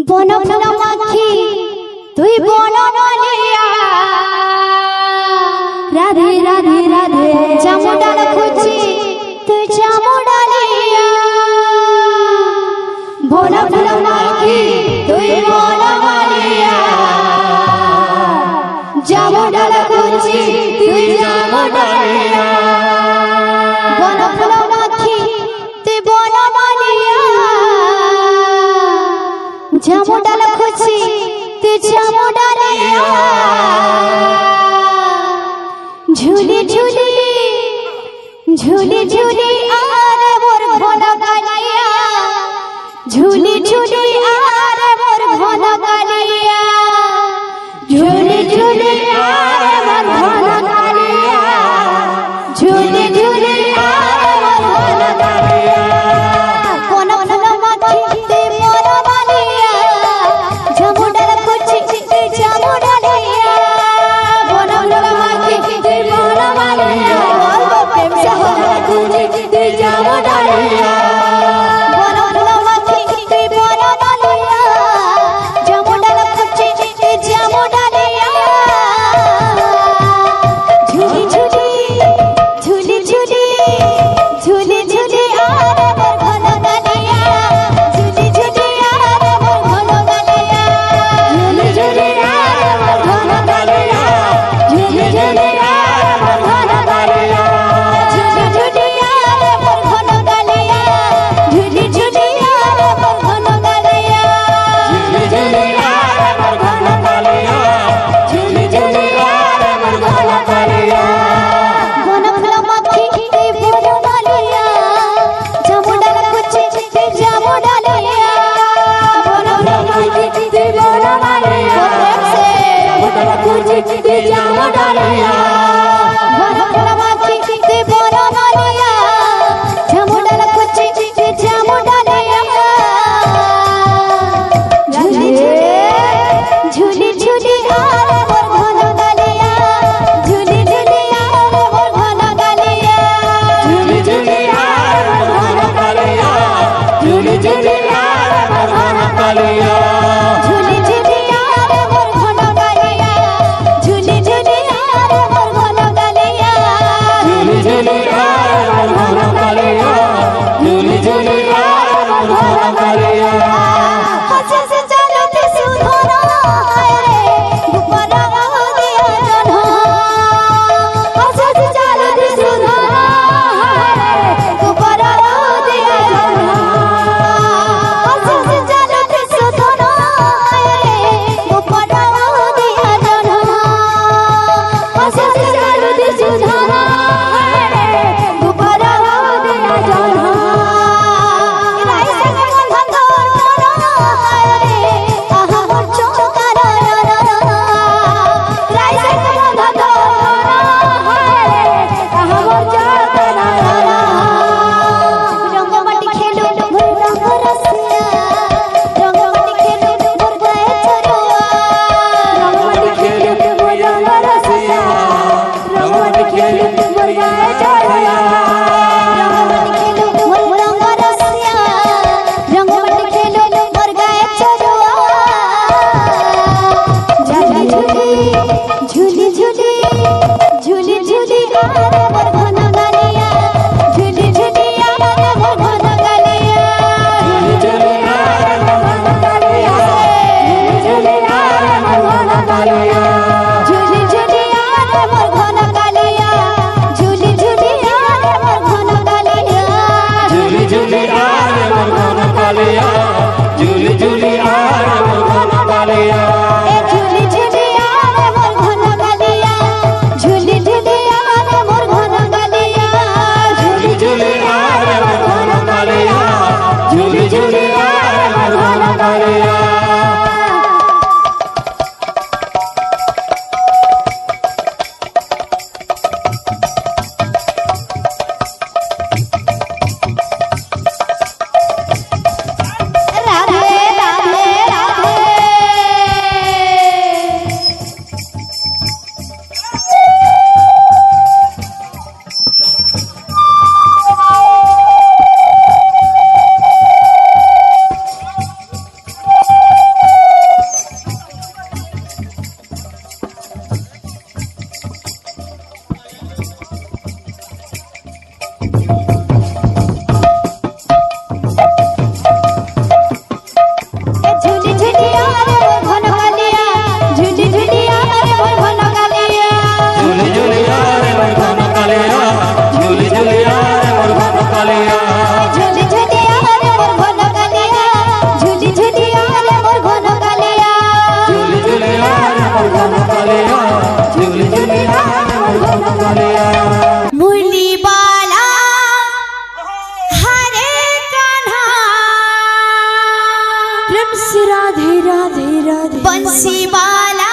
বন মাখি তুই বনমালিয়া রাধে রাধে রাধে জামুডাল খুঁজি তুই জামুডালিয়া বন মাখি তুই বনমালিয়া জামুডাল খুঁজি তুই জামুডালিয়া বন মাখি তুই বনমালিয়া জামুডাল খুঁজি তুই জামুডালিয়া ঝুলি ঝুলি ঝুলি ঝুলি আরে মোর ঘন কালিয়া ঝুলি ঝুলি আরে মোর ঘন কালিয়া ঝুলি ঝুলি আরে মোর ঘন কালিয়া ঝুলি ঝুলি আরে মোর ঘন কালিয়া কোন ফুল মাখি তুই মোর মালিয়া জামুডাল খুঁজি তুই জামুডালিয়া কোন ফুল মাখি তুই মোর মালিয়া বলবো প্রেম সহরা খুঁজি তুই জামুডালিয়া কোন ফুল মাখি তুই মোর মালিয়া জামুডাল খুঁজি তুই জামুডালিয়া ঝুলি ঝুলি ঝুলি ঝুলি ঝুলি ঝুলি আরে মোর ঘন কালিয়া ঝুলি ঝুলি আরে মোর ঘন কালিয়া ঝুলি ঝুলি আরে মোর ঘন কালিয়া ঝুলি ঝুলি আরে মোর ঘন কালিয়া ঝুলি ঝুলি আরে মোর ঘন কালিয়া ঝুলি ঝুলি আরে মোর ঘন কালিয়া ঝুলি ঝুলি আরে মোর ঘন কালিয়া ঝুলি ঝুলি আরে মোর ঘন কালিয়া ঘন ফুল মাখি তুই বনমালিয়া জামুডাল খুঁজি তুই জামুডালিয়া ঘন ফুল মাখি তুই বনমালিয়া জামুডাল খুঁজি তুই জামুডালিয়া ঘন ফুল মাখি তুই বনমালিয়া জামুডাল খুঁজি তুই জামুডালিয়া ঝুলি ঝুলি ঝুলি আরে মোর ঘন কালিয়া ঝুলি ঝুলি আরে মোর ঘন কালিয়া ঝুলি ঝুলি আরে মোর ঘন কালিয়া ঝুলি ঝুলি আরে মোর ঘন কালিয়া ঝুলি ঝুলি আরে মোর ঘন কালিয়া ঝুলি ঝুলি আরে মোর ঘন কালিয়া ঝুলি ঝুলি আরে মোর ঘন কালিয়া ঝুলি ঝুলি আরে মোর ঘন কালিয়া হাসে সে চালতে সুধরা রে গোপরা দিয়া জন হাসে সে চালতে সুধরা রে গোপরা দিয়া জন হাসে সে চালতে সুধরা রে গোপরা দিয়া জন হাসে সে চালতে সুধরা রে গোপরা দিয়া জন রাইসে গন্ধ তোরা রে আহা মোর চোকার রাইসে গন্ধ তোরা রে আহা মোর চোকার রঙ্গমাটি খেলু মোর রঙ্গ রসিয়া রঙ্গমাটি খেলু মোর গায়ে চরুয়া রঙ্গমাটি খেলু মোর রঙ্গ রসিয়া রঙ্গমাটি খেলু মোর গায়ে চরুয়া রঙ্গমাটি খেলু মোর রঙ্গ রসিয়া রঙ্গমাটি খেলু মোর গায়ে চরুয়া ঝুলি ঝুলি ঝুলি ঝুলি আরে মোর ঘন কালিয়া ঝুলি ঝুলি আরে মোর ঘন কালিয়া ঝুলি ঝুলি আরে মোর ঘন কালিয়া ঝুলি ঝুলি আরে মোর ঘন কালিয়া ঝুলি ঝুলি আরে মোর ঘন কালিয়া ঝুলি ঝুলি আরে মোর ঘন কালিয়া ঝুলি ঝুলি আরে মোর ঘন কালিয়া ঝুলি ঝুলি আরে মোর ঘন কালিয়া এ ঝুলি ঝুলি আরে মোর ঘন কালিয়া ঝুলি ঝুলি আরে মোর ঘন কালিয়া ঝুলি ঝুলি আরে মোর ঘন কালিয়া ঝুলি ঝুলি আরে মোর ঘন কালিয়া রাধে রাধে রাধে राधे राधे राधे बंसी वाला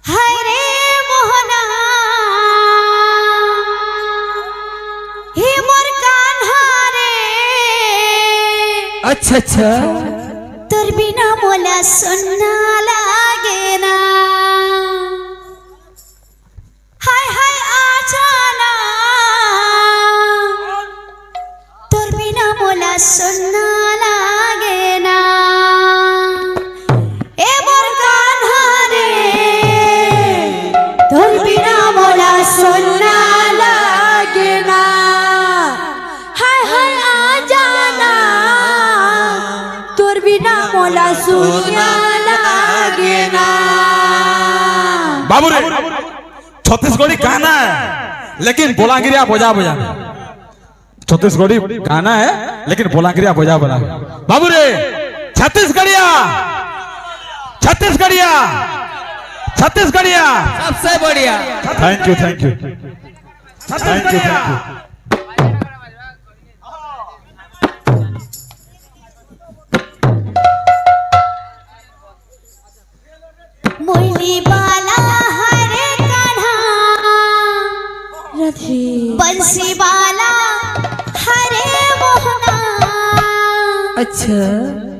हरे मोहना हे मोर कान्हा रे अच्छा अच्छा तोर बिना मोला सुनना लागे ना हाय हाय आजाना तोर बिना मोला सुनना लागे ना ए मोर कान्हा रे तोर बिना मोला सुनना लागे ना हाय हाय आजाना तोर बिना मोला सुनना लागे ना बाबू रे छत्तीसगढ़ी गाना है लेकिन बोलांगिरिया बजा बजा छत्तीसगढ़ी गाना है लेकिन बोलांगिरिया बजा बजा बाबू रे छत्तीसगढ़िया छत्तीसगढ़िया छत्तीसगढ़िया सबसे बढ़िया thank you thank you thank you thank you मोइली बाला हरे कान्हा राधे बंसी वाला हरे मोहना अच्छा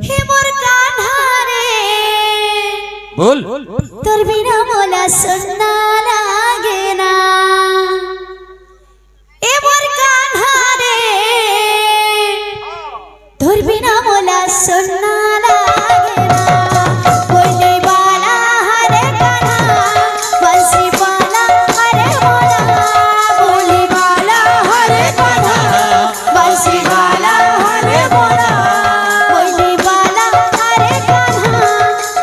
हे मोर कान्हा रे बोल तोर बिना मोला सुनना लागे ना ए मोर कान्हा रे तोर बिना मोला सुनना लागे ना मोइली बाला हरे कान्हा बंसी वाला हरे मोहना मोइली बाला हरे कान्हा बंसी वाला हरे मोहना मोइली बाला हरे कान्हा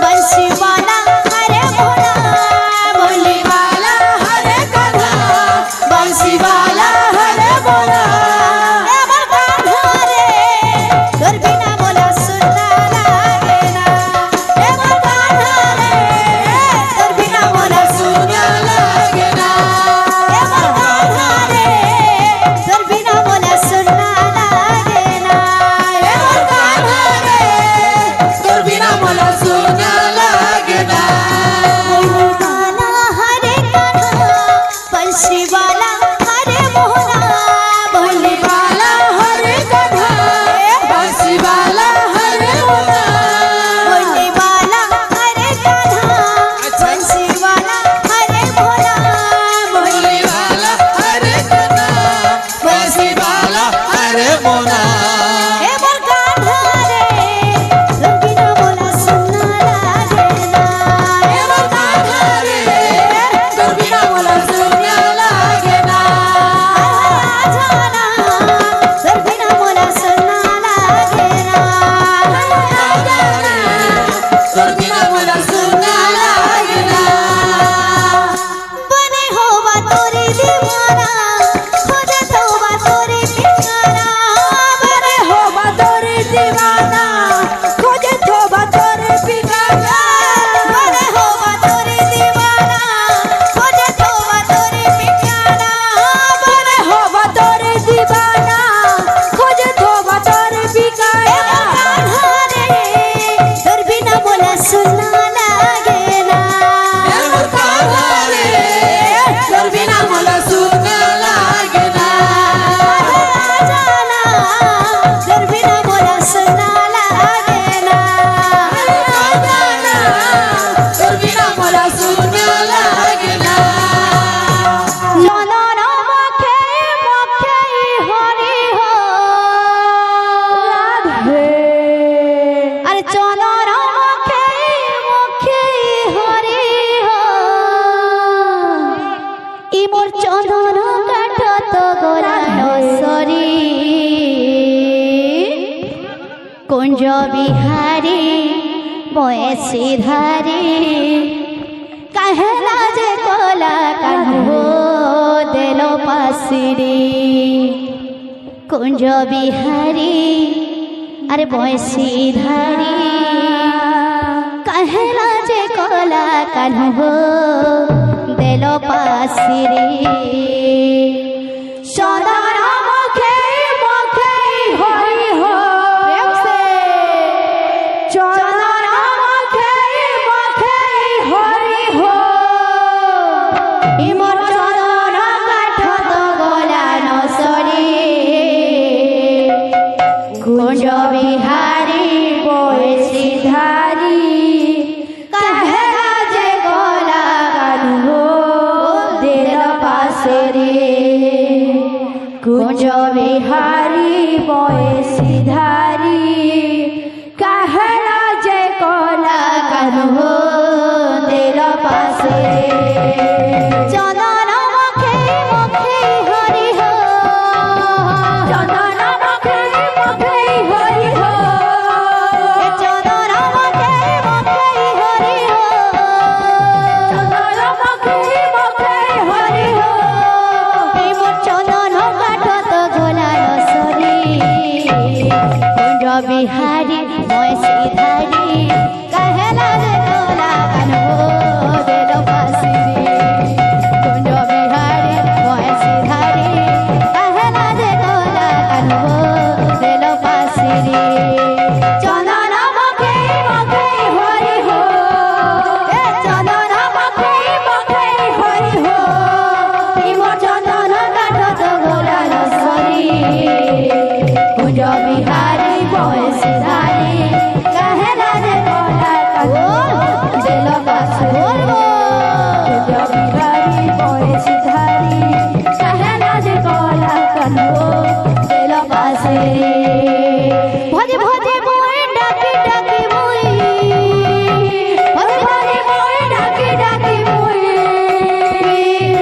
बंसी वाला हरे मोहना मोइली बाला हरे कान्हा बंसी वाला हरे मोहना ए मोर कान्हा रे तोर बिना मोला सुनना लागे ना ए मोर कान्हा रे तोर बिना मोला सुनना लागे ना ए मोर कान्हा रे तोर बिना मोला सुनना लागे ना ए मोर कान्हा रे तोर बिना मोला सुनना लागे ना मोइली बाला हरे कान्हा बंसी वाला हरे मोहना मोइली बाला हरे कान्हा बंसी वाला हरे मोहना मोइली बाला हरे कान्हा बंसी वाला हरे मोहना मोइली बाला हरे कान्हा बंसी वाला अरे मोना ए मोर कान्हा रे तोर बिना मोला सुनना लागे ना ए मोर कान्हा रे तोर बिना मोला सुनना लागे ना आजाना तोर बिना मोला सुनना लागे ना आजाना तोर बिना मोला सुनना लागे ना बने होवा तोरी दीवाना खोजे तोवा तोरी ठिकाना बने होवा तोरी दीवाना खोजे तोवा तोरी ठिकाना बने होवा तोरी दीवाना खोजे तोवा तोरी ठिकाना बने होवा तोरी दीवाना खोजे तोवा तोरी ठिकाना कान्हा रे तोर बिना मोला सुनना लागे ना ए मोर कान्हा रे तोर बिना मोला सुनना लागे ना आजाना तोर बिना मोला सुनना लागे ना आजाना तोर बिना मोला सुनना लागे ना चलो रो मुखे मुखे हरि हो राधे अरे चलो रो मुखे मुखे हरि हो ই মোর চন্দন কাঠত গোলাল সরি কুঞ্জ বিহারী বয়সী ধারী কাহেলা যে কলা কাহ্ন দেল পাশিরি কুঞ্জ বিহারী আরে বয়সী ধারী কাহেলা যে কলা কাহ্ন দেল পাশিরি সদর মুখে মুখে হরি হো চন্দন মাখে মাখে হরি হো ইমর চন্দন কাঠ তো গলা নসরে কুঞ্জ বিহারী বয়সী ধারী কাহে যে গলা কানু দিল পাশে রে কুঞ্জ বিহারী বয়সী ধারী কাহে যে গলা কানু দিল পাশে রে চন্দন মাখে মাখে হরি হো চন্দন মাখে মাখে হরি হো চন্দন মাখে মাখে হরি হো চন্দন মাখে মাখে হরি হো এই মোর চন্দন কাঠ তো গোলা রসরি কুঞ্জ বিহারী বয়সী ধারী কাহেলা যে গোলা কানু দিল পাশে রে কুঞ্জ বিহারী বয়সী ধারী কাহেলা যে গোলা কানু দিল পাশে রে চন্দন মাখে মাখে হরি হো চন্দন মাখে মাখে হরি হো ইমর চন্দন কাঠ তো গোলা রসরি কুঞ্জ বিহারী বয়সী ধারী কাহেলা যে গোলা কানু দিল পাশে রে কুঞ্জ বিহারী বয়সী ধারী কাহেলা যে গোলা কানু দিল পাশে রে ভজে ভজে মোরে ডাকি ডাকি মুই ভজে ভজে মোরে ডাকি ডাকি মুই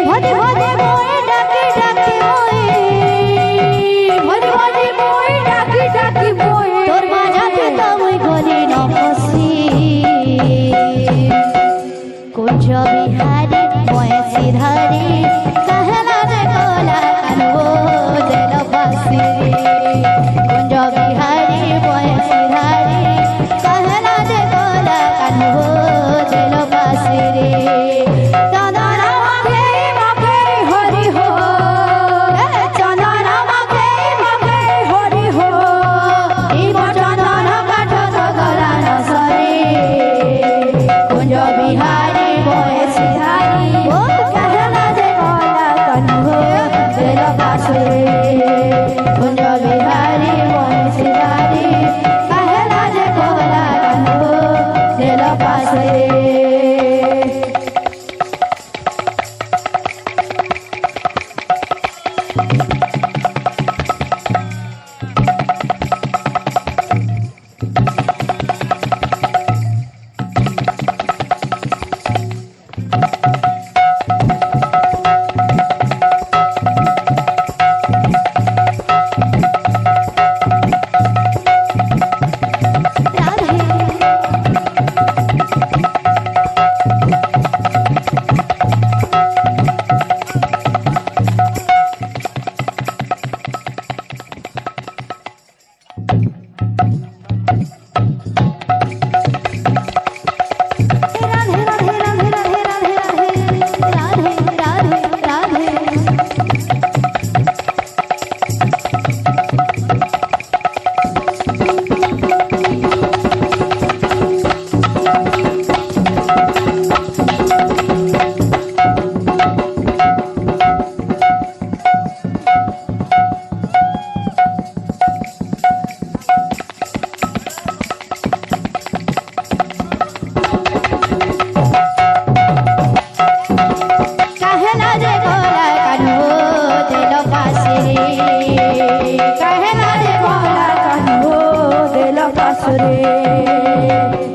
ভজে ভজে মোরে ডাকি ডাকি মুই ভজে ভজে মোরে ডাকি ডাকি মুই তোর বাজাতে তো মুই গলি ন ফসি কুঞ্জ বিহারী বয়সী ধারী কাহেলা যে গোলা কানু দিল পাশে রে কুঞ্জ বিহারী বয়সী ধারী কাহেলা যে গোলা কানু দিল পাশে রে চন্দন মাখে মাখে হরি হো চন্দন মাখে মাখে হরি হো ইমর চন্দন কাঠ তো গলা নসরে কুঞ্জ বিহারী বয়সী ধারী কাহেলা যে গোলা কানু দিল পাশে রে কুঞ্জ বিহারী বয়সী ধারী কাহেলা যে গোলা কানু দিল পাশে রে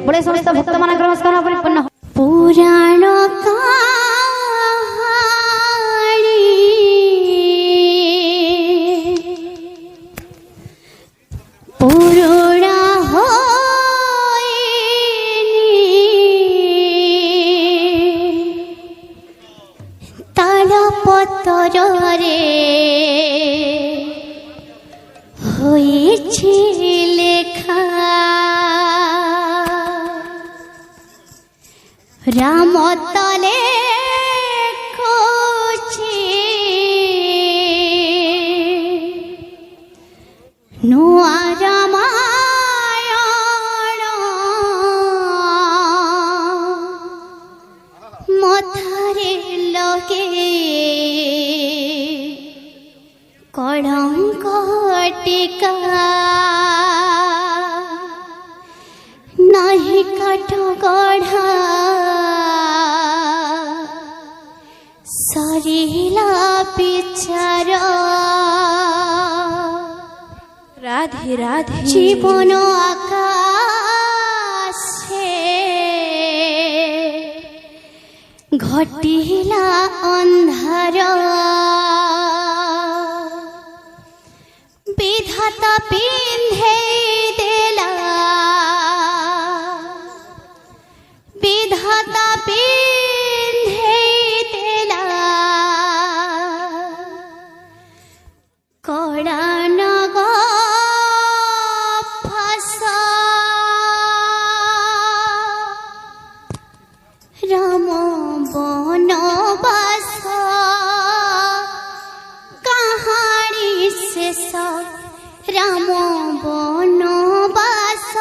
বলে সমস্ত ভক্ত মানଙ୍କର নমস্କାର পরিপূর্ণ পুরাণ কাহানি পুরোড়া হয়নি তালপত্রে হয়েছে লেখা রাম তলে করছে নুয়া রামায়ণ नहीं काट गढ़ा सरिला विचार राधे राधे जीवन आकाशे घटिला अंधार विधाता पिंधे देला विधाता पिंधे देला कड़ा नग फसा राम बनवास कहानी शेष राम बनवास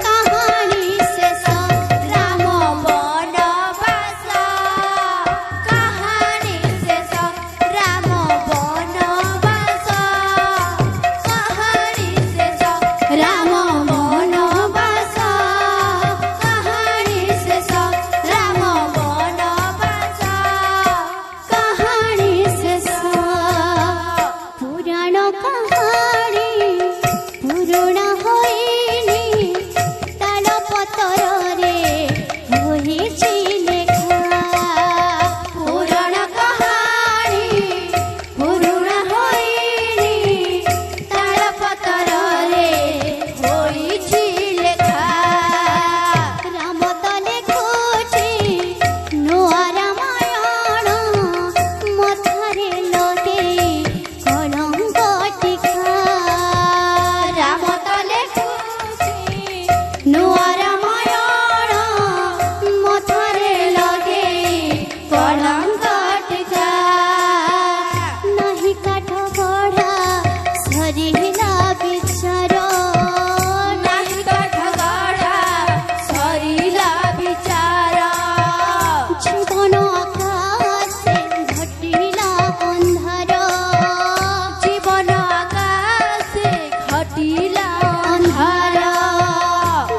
कहानी शेष राम बनवास कहानी शेष राम बनवास कहानी शेष राम बनवास कहानी शेष राम बनवास कहानी शेष पुराण कहानी पुरुण होइनी तालपतर रे होइछि लेखा पुराण कहानी पुरुण होइनी तालपतर रे होइछि लेखा राम तो लेखुछि नुआ रामायण मथारे लोटे कलंक टीका राम तो लेखुछि नुआ रामायण मथारे लोटे कलंक टीका नहीं काठ गढ़ा सरिला विचार नाही काठ गढ़ा सरिला विचार जीवन आकाशे घटिला अंधार जीवन आकाशे घटिला अंधार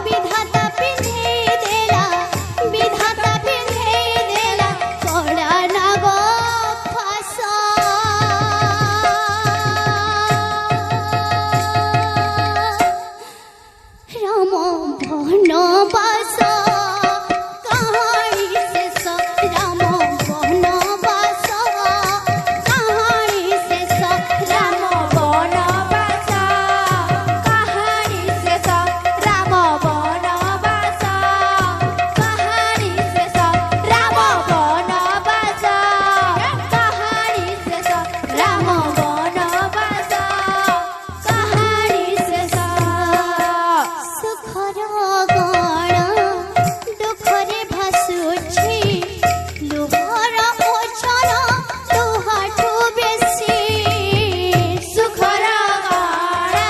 विधाता पिंधे देला विधाता पिंधे देला कड़ा नाग फास राम बनवास कहानी शेष राम बनवास कहानी शेष राम बनवास कहानी शेष राम बनवास कहानी शेष राम बनवास कहानी शेष राम बनवास कहानी शेष सुखर गण दुखरे भासुछि लुहर ओछन तुहाठु बेसी सुखर गणा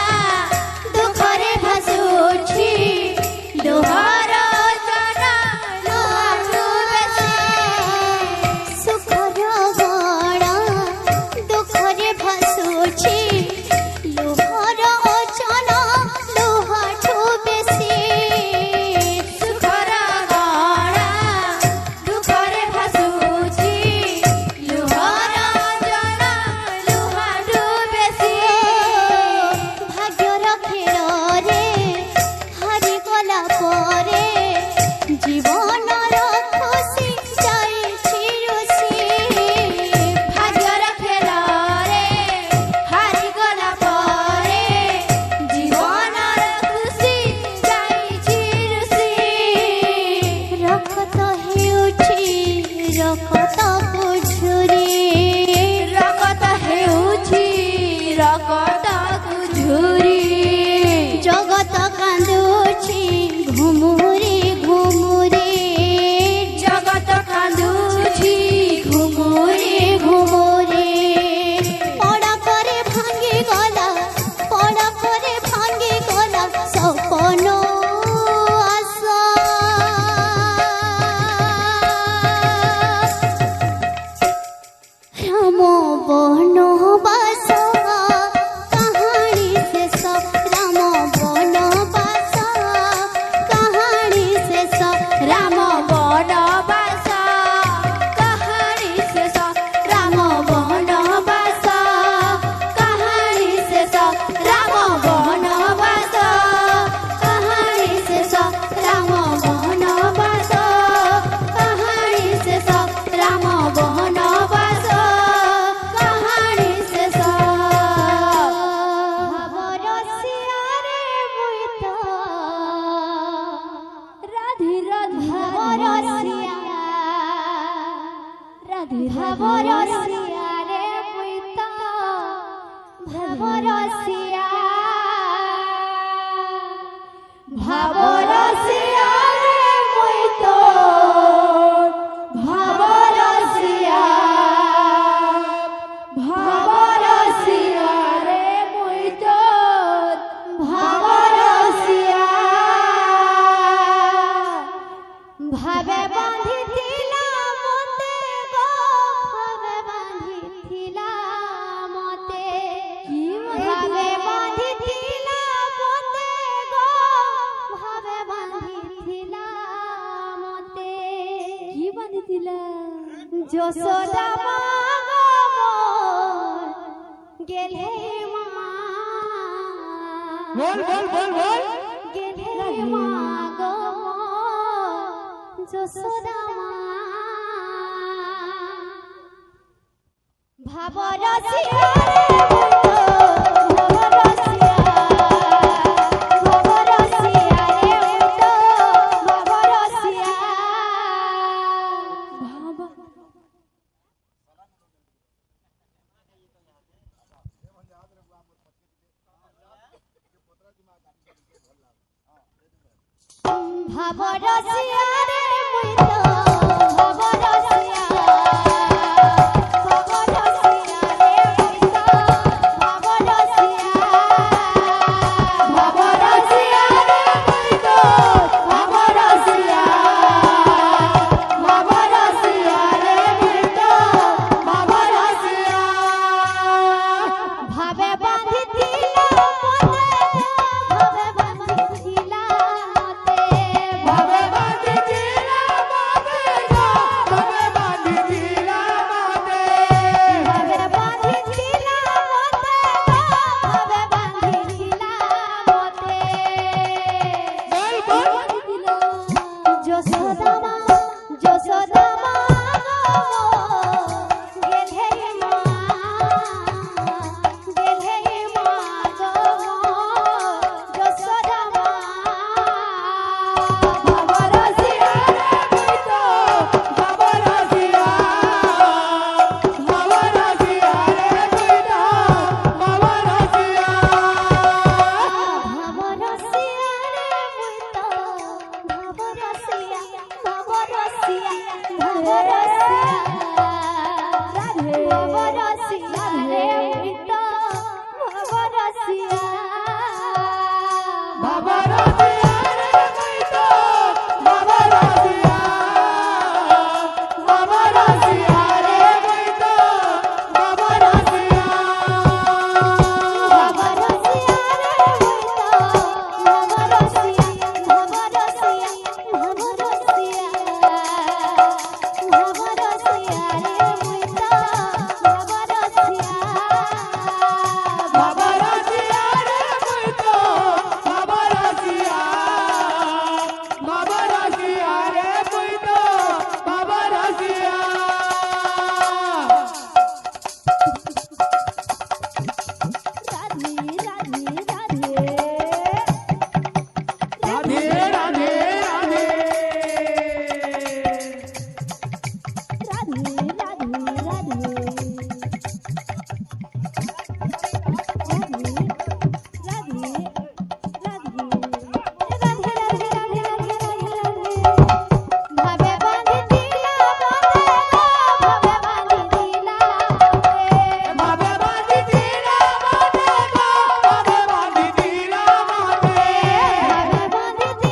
दुखरे भासुछि लुहर जना लुहाठु बेसी सुखर गण दुखरे भासुछि लुहर ओछन तुहाठु बेसी ভাবরসিয়া রে মুই তো ভাবরসিয়া ভাবরসিয়া রে মুই তো ভাবরসিয়া ভাবরসিয়া রে মুই তো ভাবরসিয়া ভাবে বাঁধিছিলা মতে গো ভাবে বাঁধিছিলা মতে ভাবে বাঁধিছিলা মতে গো ভাবে বাঁধিছিলা মতে কি বাঁধিছিলা যশোদা মা গো মোর গেলে মা বল বল বল বল গেলে মা গো মোর যশোদা মা ভাবরসিয়া রে ভাবরসিয়া ভাবরসিয়া রে মুই তো ভাবরসিয়া ভাবরসিয়া রে মুই তো ভাবরসিয়া ভাবরসিয়া রে মুই তো ভাবরসিয়া ভাবরসিয়া রে মুই তো ভাবরসিয়া ভাবে বাঁধিছিলা মতে ভাবে বাঁধিছিলা মতে ভাবে বাঁধিছিলা মতে গো ভাবে বাঁধিছিলা মতে ভাবে বাঁধিছিলা মতে গো ভাবে বাঁধিছিলা মতে বল বল যশোদা মা যশোদা মা গো গেলে মা গেলে মা গো যশোদা মা ভাবরসিয়া রে মুই তো ভাবরসিয়া ভাবরসিয়া রে তুই তো ভাবরসিয়া ভাবরসিয়া রে মুই তো ভাবরসিয়া ভাবরসিয়া ভাবরসিয়া ভাবরসিয়া রে মুই তো ভাবরসিয়া ভাবরসিয়া রে তুই তো ভাবরসিয়া ভাবরসিয়া রে তুই তো ভাবরসিয়া ভাবরসিয়া রে মুই তো ভাবরসিয়া ভাবরসিয়া ভাবরসিয়া ভাবরসিয়া রে মুই তো ভাবরসিয়া ভাবরসিয়া রে তুই তো ভাবরসিয়া ভাবরসিয়া রে তুই তো ভাবরসিয়া রাধে রাধে রাধে রাধে রাধে রাধে রাধে রাধে ভাবে বাঁধিছিলা মতে গো ভাবে বাঁধিছিলা মতে ভাবে বাঁধিছিলা মতে গো ভাবে বাঁধিছিলা মতে ভাবে বাঁধিছিলা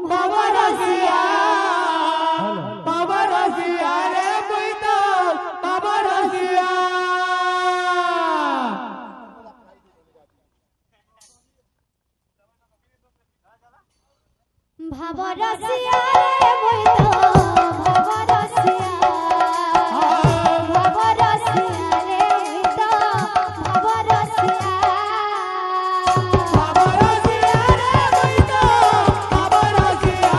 বাবা রসিয়া বাবা রসিয়া রে মুই তো বাবা রসিয়া ভাবা রসিয়া রে মই তো ভাবা রসিয়া ভাবা রসিয়া রে মই তো ভাবা রসিয়া বাবা রসিয়া রে মুই তো বাবা রসিয়া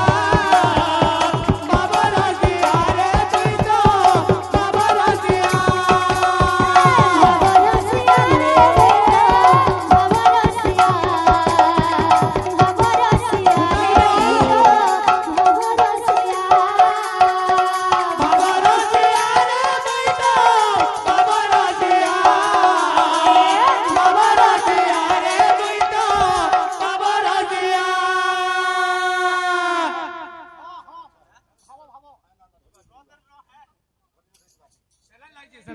বাবা রসিয়া রে মুই তো বাবা রসিয়া ভাবা রসিয়া রে ভাবা রসিয়া ভাবা রসিয়া রে ভাবা রসিয়া বাবা রসিয়া রে মুই তো বাবা রসিয়া বাবা রসিয়া রে মুই তো বাবা রসিয়া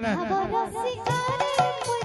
ভাবা রসিয়া রে মই